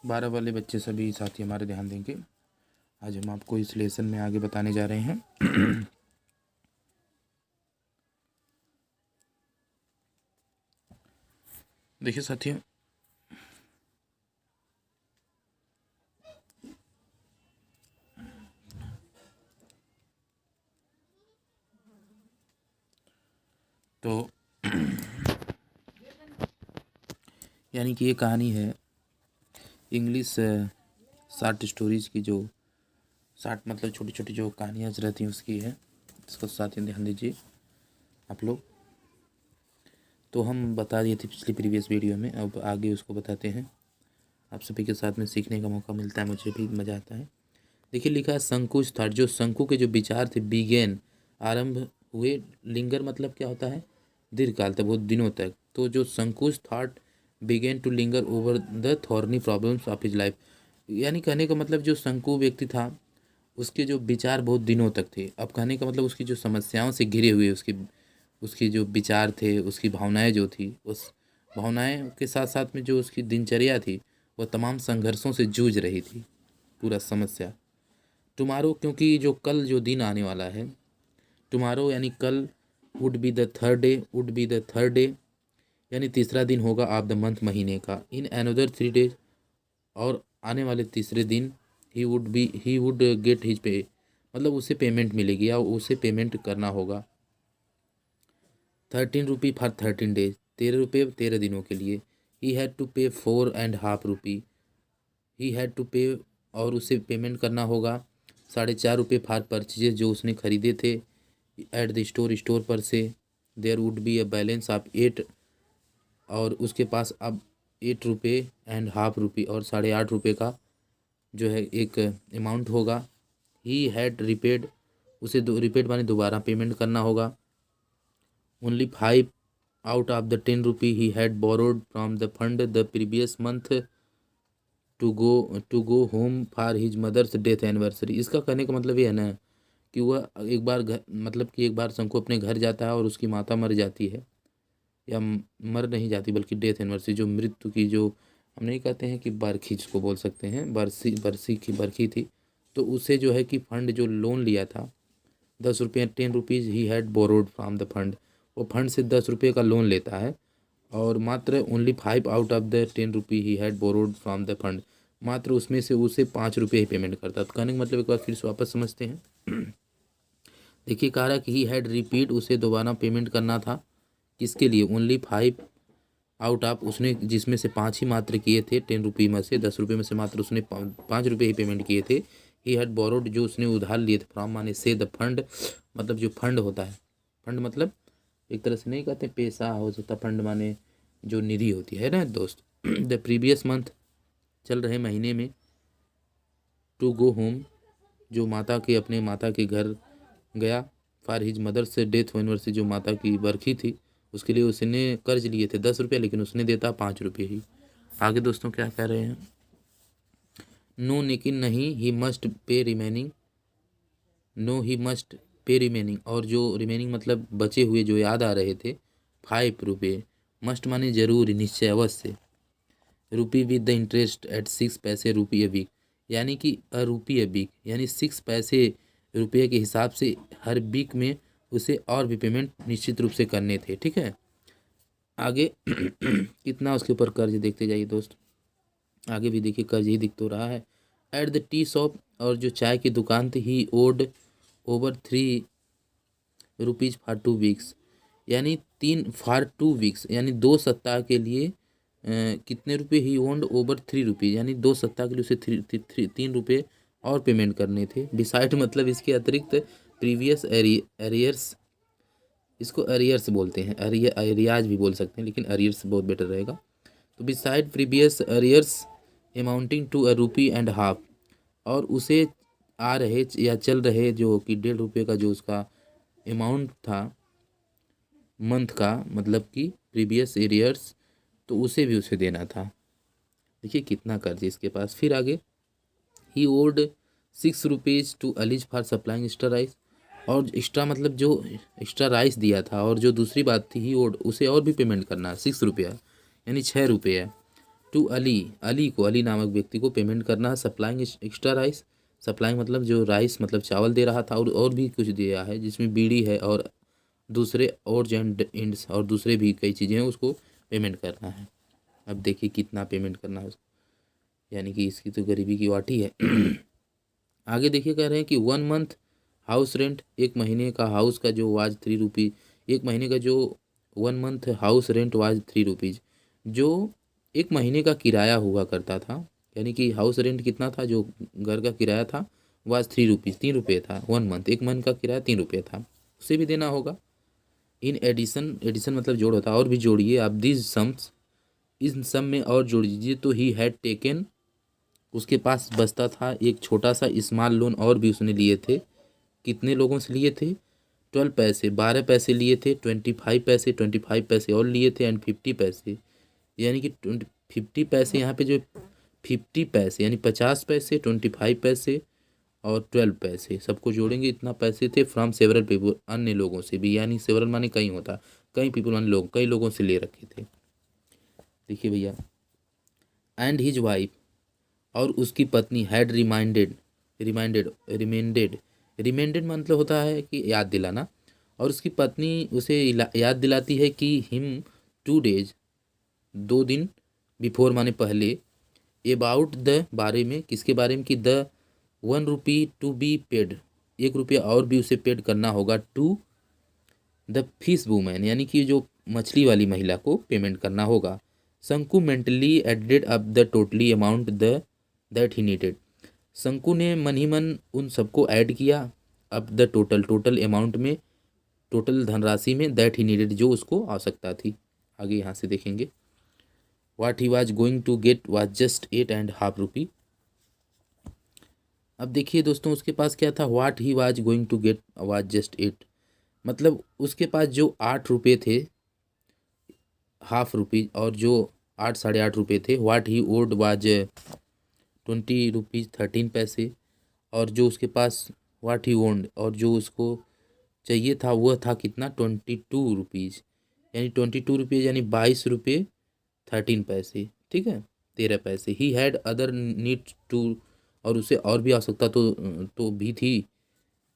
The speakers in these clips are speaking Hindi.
12 वाले बच्चे सभी साथी हमारे ध्यान देंगे। आज हम आपको इस लेसन में आगे बताने जा रहे हैं। देखिए साथियों, तो यानी कि ये कहानी है इंग्लिश शार्ट स्टोरीज की, जो शार्ट मतलब छोटी छोटी जो कहानियाँ रहती हैं उसकी है। इसको साथियों ध्यान दीजिए आप लोग। तो हम बता दिए थे पिछली प्रीवियस वीडियो में, अब आगे उसको बताते हैं। आप सभी के साथ में सीखने का मौका मिलता है, मुझे भी मज़ा आता है। देखिए लिखा है संकुच था, जो शंकु के जो विचार थे बिगेन आरंभ हुए, लिंगर मतलब क्या होता है, दीर्घकाल तक, बहुत दिनों तक। तो जो संकुच thought began to linger over the thorny problems of his life, यानी कहने का मतलब जो शंकु व्यक्ति था उसके जो विचार बहुत दिनों तक थे। अब कहने का मतलब उसकी जो समस्याओं से घिरे हुए उसकी उसकी जो विचार थे, उसकी भावनाएं जो थी, उस भावनाएं के साथ साथ में जो उसकी दिनचर्या थी वह तमाम संघर्षों से जूझ रही थी, पूरा समस्या। टुमारो, क्योंकि जो कल जो दिन आने वाला है, टुमारो यानी कल, would be the third day, would be the third day यानी तीसरा दिन होगा ऑफ द मंथ, महीने का। इन अनदर 3 डेज, और आने वाले तीसरे दिन, he would get his pay, मतलब उसे पेमेंट मिलेगी या उसे पेमेंट करना होगा। 13 रुपी फॉर 13 डेज, 13 रुपये 13 दिनों के लिए। ही हैड टू पे 4.5 रुपी, ही हैड टू पे, और उसे पेमेंट करना होगा 4.5 रुपये फॉर परचेजेज, जो उसने खरीदे थे एट द स्टोर, स्टोर पर से। There would be a balance of 8, और उसके पास अब 8.5 रुपये और 8.5 रुपये का जो है एक अमाउंट होगा। ही हैड रिपेड, उसे रिपेड माने दोबारा पेमेंट करना होगा। Only 5 out of the 10 rupee he had borrowed from the fund the previous month to go home for his mother's death anniversary. इसका कहने का मतलब ये है ना कि वह एक बार घर, मतलब कि एक बार शंकु अपने घर जाता है और उसकी माता मर जाती है, या मर नहीं जाती बल्कि डेथ एनिवर्सरी, जो मृत्यु की, जो हम नहीं कहते हैं कि बरखी जिसको बोल सकते हैं, बरसी बरसी की बरखी थी। तो उसे जो है कि फंड जो लोन लिया था 10 रुपये, 10 rupees he had borrowed from the fund, वो फंड से 10 रुपये का लोन लेता है, और मात्र only 5 out of the 10 rupee he had borrowed from the fund, मात्र उसमें से उसे 5 रुपये ही पेमेंट करता। तो कहने का मतलब एक बार फिर से वापस समझते हैं। देखिए कह रहा है कि ही हैड रिपीट, उसे दोबारा पेमेंट करना था। किसके लिए? ओनली 5 आउट ऑफ, उसने जिसमें से 5 ही मात्र किए थे 10 रुपये में से, 10 रुपये में से मात्र उसने 5 रुपये ही पेमेंट किए थे। ही हैड बोरोड, जो उसने उधार लिए थे, फ्रॉम माने से द फंड, मतलब जो फंड होता है, फंड मतलब एक तरह से नहीं कहते पैसा हो जाता, फंड माने जो निधि होती है ना दोस्त। द प्रीवियस मंथ, चल रहे महीने में। टू गो होम, जो माता के, अपने माता के घर गया। फॉर हिज मदर से डेथ एनिवर्सरी, जो माता की बरखी थी उसके लिए उसने कर्ज लिए थे 10 रुपये, लेकिन उसने देता 5 रुपये ही। आगे दोस्तों क्या कह रहे हैं? नो, लेकिन नहीं, he must pay remaining, no he must pay remaining, और जो रिमेनिंग मतलब बचे हुए जो याद आ रहे थे 5 रुपये, मस्ट माने जरूर, निश्चय, अवश्य। रुपी विद द इंटरेस्ट एट 6 पैसे रुपी ए वीक, यानी कि अ रुपी ए वीक यानी 6 पैसे रुपये के हिसाब से हर वीक में उसे और भी पेमेंट निश्चित रूप से करने थे। ठीक है, आगे कितना उसके ऊपर कर्ज देखते जाइए दोस्त। आगे भी देखिए कर्ज ही दिख तो रहा है। एट द टी शॉप, और जो चाय की दुकान थी, he owed over 3 rupees for 2 weeks, यानी 3 फॉर 2 वीक्स, यानी 2 सप्ताह के लिए कितने रुपए ही ओन्ड ओवर 3 रुपीज़, यानी 2 सप्ताह के लिए उसे 3 रुपये और पेमेंट करने थे। बिसाइड मतलब इसके अतिरिक्त प्रीवियस एरियर्स, इसको अरियर्स बोलते हैं, अरियाज भी बोल सकते हैं, लेकिन अरियर्स बहुत बेटर रहेगा। तो beside previous arrears amounting to ₹1.5, और उसे आ रहे या चल रहे जो कि 1.5 रुपये का जो उसका अमाउंट था मंथ का, मतलब कि प्रीवियस एरियर्स, तो उसे भी उसे देना था। देखिए कितना कर्ज है इसके पास। फिर आगे, he owed 6 rupees to Ali's for supplying extra rice, और एक्स्ट्रा मतलब जो एक्स्ट्रा राइस दिया था, और जो दूसरी बात थी ही ओड, उसे और भी पेमेंट करना है 6 रुपया, यानी 6 रुपये है। टू अली, अली को, अली नामक व्यक्ति को पेमेंट करना है। सप्लाइंग एक्स्ट्रा राइस, सप्लाइंग मतलब जो राइस मतलब चावल दे रहा था, और भी कुछ दिया है जिसमें बीड़ी है और दूसरे और जेंट इंड्स और दूसरे भी कई चीज़ें हैं, उसको पेमेंट करना है। अब देखिए कितना पेमेंट करना है उसको, यानी कि इसकी तो गरीबी की वाटी है। आगे देखिए कह रहे हैं कि 1 मंथ हाउस रेंट, एक महीने का हाउस का जो वाज 3 रुपीज़, एक महीने का जो 1 month house rent was 3 rupees, जो एक महीने का किराया हुआ करता था, यानी कि हाउस रेंट कितना था, जो घर का किराया था वाज 3 रुपीज़, 3 रुपये था 1 मंथ, एक मंथ का किराया 3 रुपये था, उसे भी देना होगा। इन एडिशन, एडिशन मतलब जोड़ होता है, और भी जोड़िए आप दीज सम्स, इन सम में और जोड़ दीजिए, तो ही हैड टेकन, उसके पास बचता था एक छोटा सा स्मॉल लोन, और भी उसने लिए थे। कितने लोगों से लिए थे? 12 पैसे, 12 पैसे लिए थे, 25 पैसे, 25 पैसे और लिए थे, एंड 50 पैसे, यानी कि 50 पैसे, यहाँ पे जो 50 पैसे यानी 50 पैसे, 25 पैसे और 12 पैसे, सबको जोड़ेंगे इतना पैसे थे। फ्रॉम सेवरल पीपल, अन्य लोगों से भी, यानी सेवरल माने कई होता, कई पीपल माने लोग, कई लोगों से ले रखे थे। देखिए भैया, एंड हिज वाइफ, और उसकी पत्नी, हैड रिमाइंडेड मतलब होता है कि याद दिलाना, और उसकी पत्नी उसे याद दिलाती है कि हिम 2 डेज, 2 दिन, बिफोर माने पहले, अबाउट द, बारे में, किसके बारे में, कि the 1 rupee to be paid, 1 रुपया और भी उसे पेड करना होगा, टू द फिश वूमैन, यानी कि जो मछली वाली महिला को पेमेंट करना होगा। Shanku mentally added up the totally amount the that he needed, Shanku ने मन ही मन उन सबको ऐड किया, अब द टोटल, टोटल अमाउंट में, टोटल धनराशि में, दैट ही नीडेड, जो उसको आवश्यकता थी। आगे यहाँ से देखेंगे, what he was going to get was just 8.5 rupee. अब देखिए दोस्तों, उसके पास क्या था, what he was going to get was just 8, मतलब उसके पास जो 8 रुपये थे, ½ रुपी, और जो 8, ₹8.5 थे, what he owed was 20 rupees 13 पैसे, और जो उसके पास व्हाट ही ओन्ड, और जो उसको चाहिए था वह था कितना, 22 रुपीज़, यानी 22 रुपये यानी 22 रुपये 13 पैसे, ठीक है, 13 पैसे। He had other need to, और उसे और भी आवश्यकता तो भी थी।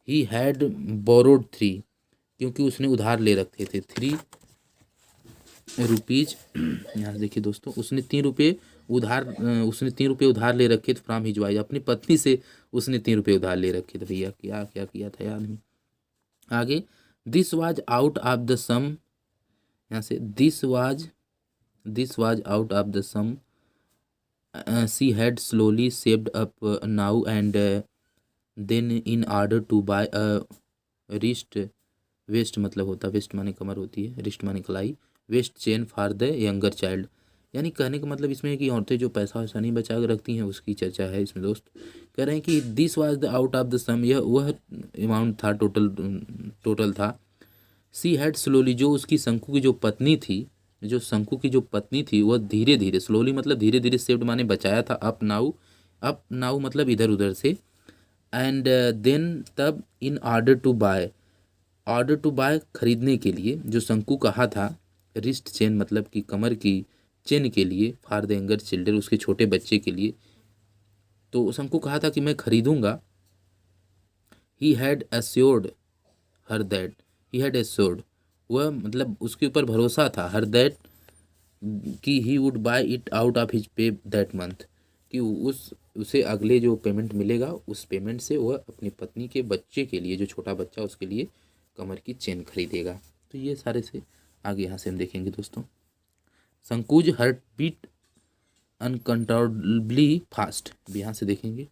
ही हैड बोरोड 3, क्योंकि उसने उधार ले रखे थे 3 रुपीज़। यहाँ देखिए दोस्तों, उसने 3 रुपये उधार, उसने 3 रुपये उधार ले रखे थे फ्रॉम हिज वाइफ, अपनी पत्नी से उसने 3 रुपये उधार ले रखे थे। भैया क्या क्या किया था याद नहीं। आगे, this was out of the sum, यहाँ से this was out of the sum she had slowly saved up now and then in order to buy a wrist, vest मतलब होता, वेस्ट माने कमर होती है, रिस्ट माने कलाई, waist chain for the younger child, यानी कहने का मतलब इसमें है कि औरतें जो पैसा वैसा नहीं बचा के रखती हैं, उसकी चर्चा है इसमें दोस्त। कह रहे हैं कि this was the out of the sum, यह वह अमाउंट था, टोटल था। सी हैड स्लोली, जो उसकी शंकु की जो पत्नी थी, जो शंकु की जो पत्नी थी, वह धीरे धीरे, स्लोली मतलब धीरे धीरे, सेव्ड माने बचाया था, अप नाउ मतलब इधर उधर से, एंड देन तब, इन ऑर्डर टू बाय खरीदने के लिए, जो शंकु कहा था, रिस्ट चेन मतलब कि कमर की चेन के लिए, फॉर द यंगर चिल्ड्रन, उसके छोटे बच्चे के लिए, तो शंकु कहा था कि मैं खरीदूंगा। He had assured her that, he had assured, वह मतलब उसके ऊपर भरोसा था, हर दैट, कि he would buy it out of his pay that month, कि उसे अगले जो पेमेंट मिलेगा, उस पेमेंट से वह अपनी पत्नी के बच्चे के लिए, जो छोटा बच्चा उसके लिए कमर की चेन खरीदेगा। तो ये सारे से आगे यहाँ से हम देखेंगे दोस्तों। संकुज हार्ट बीट अनकंट्रोलेबली फास्ट, यहाँ से देखेंगे।